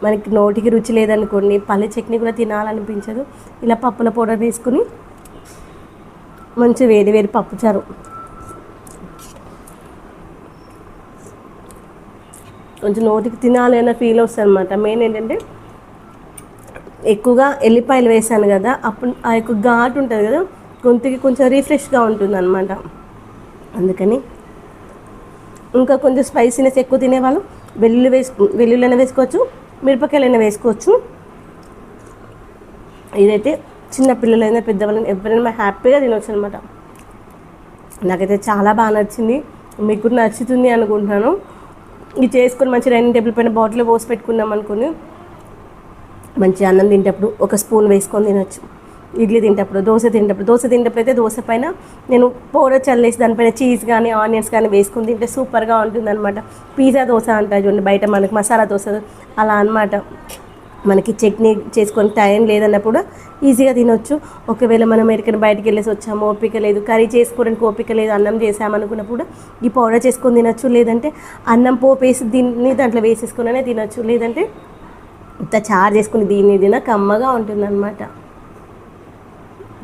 మనకి నోటికి రుచి లేదనుకోండి, పల్లి చట్నీ కూడా తినాలనిపించదు. ఇలా పప్పుల పౌడర్ వేసుకుని మంచి వేడి వేడి పప్పుచారు, కొంచెం నోటికి తినాలి అన్న ఫీల్ వస్తుంది అనమాట. మెయిన్ ఏంటంటే ఎక్కువగా ఎల్లిపాయలు వేసాను కదా, అప్పుడు ఆ యొక్క ఘాటు ఉంటుంది కదా, గొంతుకి కొంచెం రిఫ్రెష్గా ఉంటుంది అనమాట. అందుకని ఇంకా కొంచెం స్పైసీనెస్ ఎక్కువ తినేవాళ్ళు వెల్లుల్లి వేసుకోవచ్చు, మిరపకాయలైనా వేసుకోవచ్చు. ఇదైతే చిన్న పిల్లలైనా పెద్దవాళ్ళైనా ఎవరైనా హ్యాపీగా తినవచ్చు అనమాట. నాకైతే చాలా బాగా నచ్చింది, మీకు కూడా నచ్చుతుంది అనుకుంటున్నాను. ఇది చేసుకొని మంచి డైనింగ్ టేబుల్ పైన బాటిల్లో పోసి పెట్టుకున్నాం అనుకుని మంచి అన్నం తింటప్పుడు ఒక స్పూన్ వేసుకొని తినొచ్చు. ఇడ్లీ తింటప్పుడు, దోశ తింటప్పుడు అయితే దోశ పైన నేను పౌడర్ చల్లేసి దానిపైన చీజ్ కానీ ఆనియన్స్ కానీ వేసుకుని తింటే సూపర్గా ఉంటుంది అనమాట. పిజ్జా దోశ అంటారు చూడండి బయట, మనకి మసాలా దోశ అలా అనమాట. మనకి చట్నీ చేసుకొని టైం లేదన్నప్పుడు ఈజీగా తినొచ్చు. ఒకవేళ మనం ఎక్కడికైనా బయటికి వెళ్ళేసి వచ్చాము, ఓపిక లేదు, కర్రీ చేసుకోవడానికి ఓపిక లేదు, అన్నం చేసామనుకున్నప్పుడు ఈ పౌడర్ చేసుకొని తినొచ్చు. లేదంటే అన్నం పోపేసి దీన్ని దాంట్లో వేసేసుకునే తినొచ్చు. లేదంటే ఇంత చారు చేసుకుని దీన్ని కమ్మగా ఉంటుందన్నమాట.